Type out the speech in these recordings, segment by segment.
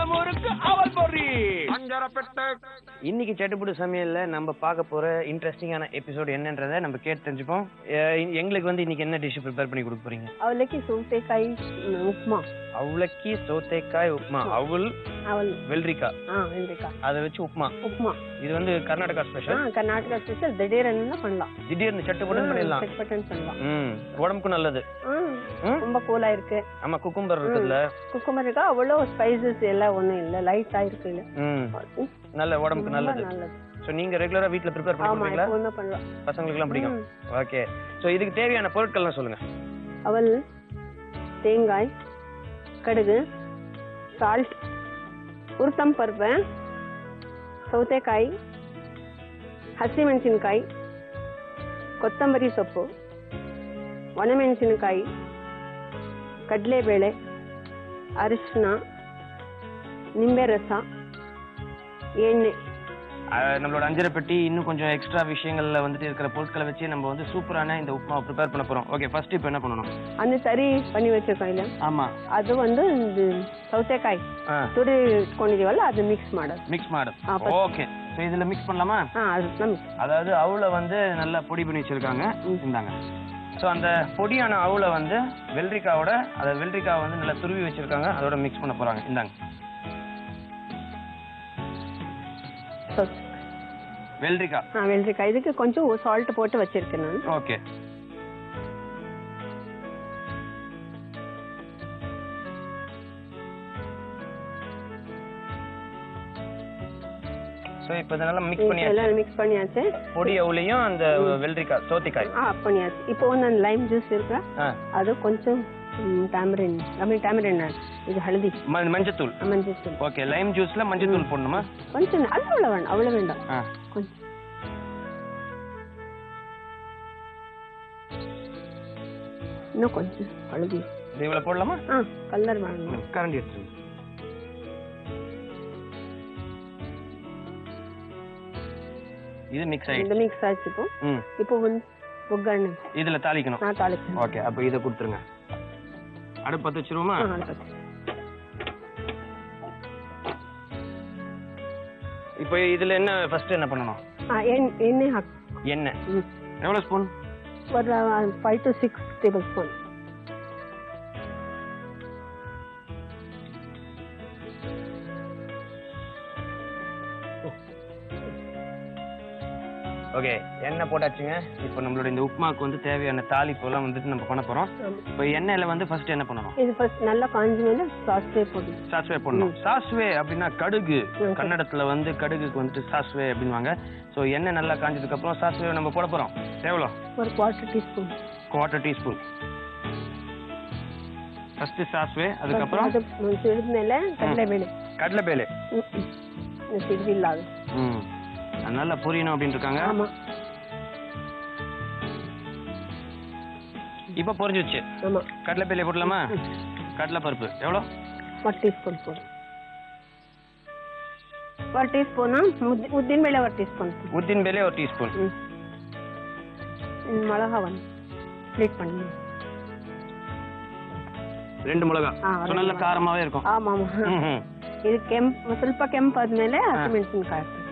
நம்ம ஊருக்கு அவல் பொரி அஞ்சரப்பட்டு. இன்னைக்கு சட்டுப்புடு சமையல்ல நம்ம பார்க்க போற இன்ட்ரெஸ்டிங்கான எபிசோட் என்னன்றதை நம்ம கேட்டு தெரிஞ்சுப்போம். எங்களுக்கு வந்து இன்னைக்கு என்ன டிஷ் ப்ரிப்பேர் பண்ணி கொடுக்க போறீங்க? அவலக்கி சௌತೆಕಾಯಿ உப்புமா. அவலக்கி சௌತೆಕಾಯಿ உப்புமா. அவல் வெள்ளரிக்காய் அதை வச்சு உப்புமா. இது வந்து கர்நாடகா ஸ்பெஷல். கர்நாடகா ஸ்பெஷல். திடீர்னு பண்ணலாம். திடீர்னு சட்டுப்புடு பண்ணிடலாம். உடம்புக்கு நல்லது. ரொம்ப கூலா இருக்கு. ஆமா, குக்கும்பர் இருக்குல்ல. குக்கும்பர் இருக்கா, அவ்வளவு ஸ்பைசஸ் எல்லாம் ஒண்ணும் இல்ல, லைட்டா இருக்கு. நல்ல உடம்புக்கு நல்லது. சோ நீங்க ரெகுலரா வீட்ல ப்ரிப்பேர் பண்ணுவீங்களா? ஆமா, பண்ணலாம். பசங்களுக்கு எல்லாம் பிடிக்கும். ஓகே, சோ இதுக்கு தேவையான பொருட்கள் எல்லாம் சொல்லுங்க. அவல், தேங்காய், கடுகு, சால்ட், உளுத்தம் பருப்பு, ಸೌತೆಕಾಯಿ, ಹಸಿಮೆಣಸಿನಕಾಯಿ, ಕೊತ್ತಂಬರಿ ಸೊಪ್ಪು, ಒಣಮೆಣಸಿನಕಾಯಿ, ಕಡಲೆಬೇಳೆ, ಅರಿಶಿನ, ನಿಂಬೆ ರಸ, ಎಣ್ಣೆ. நம்மளோட அஞ்சரை பெட்டி இன்னும் கொஞ்சம் எக்ஸ்ட்ரா விஷயங்கள்ல வந்துட்டு இருக்கிற பொருட்களை வச்சு நம்ம வந்து சூப்பரான இந்த உப்புமா ப்ரிப்பேர் பண்ண போறோம். ஓகே, ஃபர்ஸ்ட் இப்போ என்ன பண்ணணும்? அந்த சரி பண்ணி வச்சிருக்கோம் இல்ல? ஆமா, அது வந்து சௌತೆಕಾಯಿ துரி கொண்டிருவல்ல, அது மிக்ஸ் மாடு. ஓகே, சோ இதுல மிக்ஸ் பண்ணலாமா? அதாவது அவளை வந்து நல்லா பொடி பண்ணி வச்சிருக்காங்க. இந்தாங்க. ஸோ அந்த பொடியான அவளை வந்து வெள்ளரிக்காவை வந்து நல்லா துருவி வச்சிருக்காங்க, அதோட மிக்ஸ் பண்ண போறாங்க. இந்தாங்க வெள்ளரிக்காய். இதுக்கு கொஞ்சம் சால்ட் போட்டு வச்சிருக்கேன் நான். ஓகே, சோ இப்போ இதெல்லாம் மிக்ஸ் பண்ணியாச்சு. பொடி அவளையும் அந்த வெள்ளரிக்காய் சௌತೆಕಾಯಿ பண்ணியாச்சு. இப்போ வந்து லைம் ஜூஸ் இருக்கு, அது கொஞ்சம் டாமரின் இது ஹல்தி, மஞ்சத்தூள். ஓகே, லைம் ஜூஸ்ல மஞ்சத்தூள் போடணுமா? கொஞ்சம், அவ்வளவு வேண்டாம். கொஞ்சம் இன்னும் கொஞ்சம் ஹல்தி இவ்வளவு போடலாமா? கலர் வேணும். கரண்டி எடுத்து இது மிக்ஸ் ஆயிடுச்சு. இப்போ வந்து ஒக்கரணை இதுல தாளிக்கணும். ஓகே, அப்ப இத கொடுத்துருங்க. அடுப்பு பத்த வச்சிருவோமா? இப்போ இதுல என்ன ஃபர்ஸ்ட் என்ன பண்ணணும்? எண்ணெய் எவ்வளவு ஸ்பூன்? ஒரு 5 to 6 tablespoon. ஓகே, எண்ணெய் போட்டாச்சுங்க. இப்போ நம்மளோட இந்த உப்புமாக்கு வந்து தேவையான தாளிப்பு எல்லாம் வந்துட்டு நம்ம பண்ண போறோம். இப்போ எண்ணெயில வந்து ஃபர்ஸ்ட் என்ன பண்ணணும்? இது ஃபர்ஸ்ட் நல்லா காஞ்சு சாஸ்வே போடணும். சாஸ்வே அப்படின்னா கடுகு. கன்னடத்துல வந்து கடுகுக்கு வந்துட்டு சாஸ்வே அப்படின்வாங்க. ஸோ எண்ணெய் நல்லா காஞ்சதுக்கு அப்புறம் சாஸ்வே நம்ம போட போறோம். எவ்வளோ? ஒரு குவார்ட்டர் டீஸ்பூன். ஃபர்ஸ்ட் சாஸ்வே, அதுக்கப்புறம் கடலைபேலை. நல்லா புரியணும் அப்படின்னு இருக்காங்க. இப்ப புரிஞ்சிச்சு. கடலைப்பேலை போடலாமா? கடலை பருப்பு எவ்வளோ? 1 டீஸ்பூன் போடு. 1 டீஸ்பூனா? உத்தின் ಬೇಳೆ 1 டீஸ்பூன். உத்தின் ಬೇಳೆ 1 டீஸ்பூன். மிளகா வந்து ஸ்ப்ளிட் பண்ணி 2 மிளகா. நல்ல காரமாவே இருக்கும். ஆமா. ಇದು ಸ್ವಲ್ಪ ಕೆಂಪಾದ್ಮೇಲೆ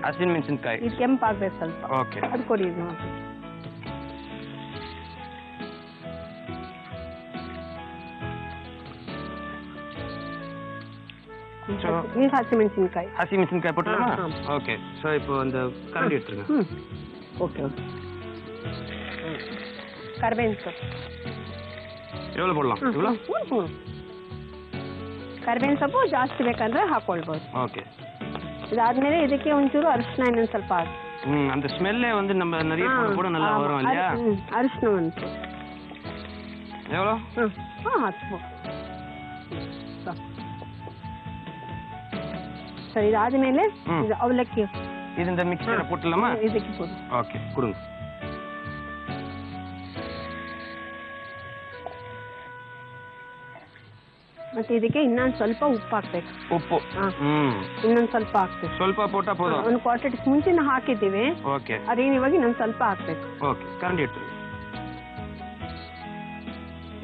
ಹಸಿಮೆಣಸಿನಕಾಯಿ ಇದು ಕೆಂಪಾಗ್ಬೇಕು ಸ್ವಲ್ಪ. ಓಕೆ, ಅದು ಕೊಡಿ. ನೀವು ಹಸಿಮೆಣಸಿನಕಾಯಿ போட்டுலாமா? ஓகே, சோ இப்போ அந்த கரண்டி எடுத்துருங்க. ஓகே. ಕರಿಬೇವಿನ ಸೊಪ್ಪು எவ்வளவு போடலாம்? ಇவ்வளೋ ಕರಿಬೇವಿನ ಸೊಪ್ಪು ಜಾಸ್ತಿ ಬೇಕಂದ್ರೆ ಹಾಕೊಳ್ಬಹುದು. ಓಕೆ, ಇದಾದ್ಮೇಲೆ ಇದಕ್ಕೆ ಒಂಚೂರು ಅರಿಶಿನ ಇನ್ನೊಂದು ಸ್ವಲ್ಪ ಹಾಕಿ. அந்த ஸ்மெல்லே வந்து நம்ம நிறைய போட நல்லா வரும் இல்லையா? ಅರಿಶಿನ ಒಂದು எவ்வளோ? ಹಾಕ್ಬೇಕು. ಸರಿ, ಇದಾದ್ಮೇಲೆ ಅವಲಕ್ಕಿ இது இந்த மிக்ஸில போட்டுலாமா? ಇದಕ್ಕೆ போடு. ஓகே, கொடுங்க. ಮತ್ತೆ ಇದಕ್ಕೆ ಇನ್ನೊಂದು ಸ್ವಲ್ಪ ಉಪ್ಪು ಹಾಕ್ಬೇಕು. ಉಪ್ಪು ಇನ್ನೊಂದು ಸ್ವಲ್ಪ ಹಾಕ್ಬೇಕು. ಸ್ವಲ್ಪ ಪೋಟ ಪೋದ ಒಂದು ಕ್ವಾರ್ಟರ್ ಟೀ ಮುಂಚೆನ ಹಾಕಿದ್ದೀವಿ. ಓಕೆ, ಅದೇನು ಇವಾಗ ಇನ್ನೊಂದು ಸ್ವಲ್ಪ ಹಾಕ್ಬೇಕು. ಓಕೆ, ಕರಂಡಿ ಇಟ್ಟು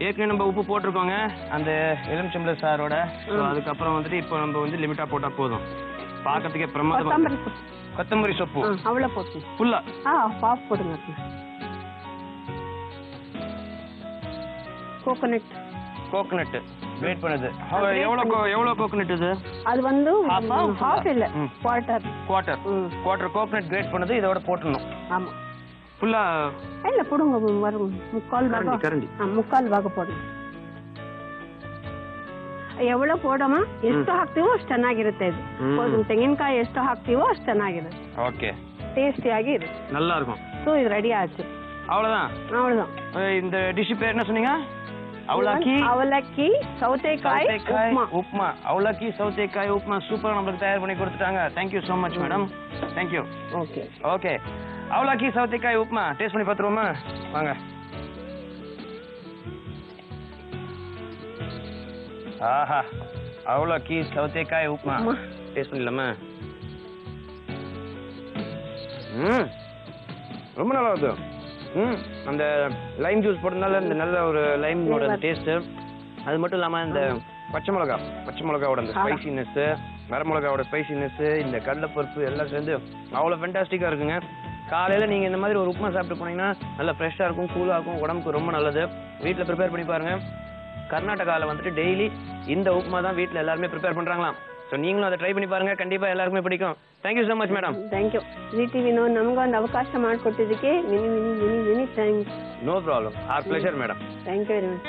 ஏற்கனவே நம்ம உப்பு போட்டிருக்கோங்க அந்த எலுமிச்சம்பழ சாரோட. அதுக்கப்புறம் வந்துட்டு இப்போ நம்ம வந்து லிமிட்டா போட்டா போதும். பார்க்கறதுக்கே பிரமாதமா. கொத்தமல்லி சோப்பு அவ்வளவு போட்டு ஃபுல்லா பாப் போடுங்க. கோகனட் கிரேட் பண்ணது. எவ்வளவு கோகனட் இது? அது வந்து ஹாஃப் இல்ல குவார்ட்டர் கோகனட் கிரேட் பண்ணது இதோட போட்டுறணும். ஆமா ಫುಲ್ಲ ಇಲ್ಲ ಪುಡುಂಗ ವರೆಗೂ ಮುಕ್ಕಾಲು ಭಾಗ ಕರಂಡಿ ಮುಕ್ಕಾಲು ಭಾಗ ಪೊಡಿ ಎವಳ ಪೋಡಮ್ಮ ಎಷ್ಟು ಹಾಕ್ತೀವೋ ಅಷ್ಟು ಚೆನ್ನಾಗಿರುತ್ತೆ ಇದು ತೆಂಗಿನಕಾಯಿ ಎಷ್ಟು ಹಾಕ್ತೀವೋ ಅಷ್ಟು ಚೆನ್ನಾಗಿರುತ್ತೆ ಓಕೆ டேஸ்டியாகி இருக்கு நல்லா இருக்கும் சோ இது ரெடி ஆச்சு அவ்வளவுதான் இந்த டிஷ் பேர் என்ன சொன்னீங்க அவலக்கி சௌத்தைக்காய் உப்புமா அவலக்கி சௌத்தைக்காய் உப்புமா சூப்பரா நமக்கு தயார் பண்ணி கொடுத்துட்டாங்க Thank you so much madam Thank you okay okay avalakki சௌத்தைக்காய் உப்புமா டேஸ்ட் பண்ணி பாத்துருவோமா வாங்க ஆஹா அவலக்கி சௌத்தைக்காய் உப்புமா டேஸ்ட் பண்ணலாமா ரொம்ப நல்லா இருக்கு அந்த லைம் ஜூஸ் போட்டதுனால இந்த நல்ல ஒரு லைமோட டேஸ்ட் அது மட்டும் இல்லாம இந்த பச்சை மிளகாவோட அந்த ஸ்பைசினஸ் வரமிளகாவோட ஸ்பைசினஸ் இந்த கடலைப்பருப்பு எல்லாம் சேர்ந்து அவ்வளோ ஃபென்டாஸ்டிக்காக இருக்குங்க காலையில் நீங்கள் இந்த மாதிரி ஒரு உப்புமா சாப்பிட்டு போனீங்கன்னா நல்லா ஃப்ரெஷ்ஷாக இருக்கும் கூலாக இருக்கும் உடம்புக்கு ரொம்ப நல்லது வீட்டில் ப்ரிப்பேர் பண்ணி பாருங்க கர்நாடகாவில் வந்துட்டு டெய்லி இந்த உப்புமா தான் வீட்டில் எல்லாருமே ப்ரிப்பேர் பண்ணுறாங்களாம் ஸோ நீங்களும் அதை ட்ரை பண்ணி பாருங்க கண்டிப்பா எல்லாருக்குமே பிடிக்கும் Thank you so much madam Thank you ZTV ನಮಗೆ ಒಂದು ಅವಕಾಶ ಮಾಡಿಕೊಟ್ಟಿದ್ದಕ್ಕೆ many thanks no problem our pleasure madam Thank you very much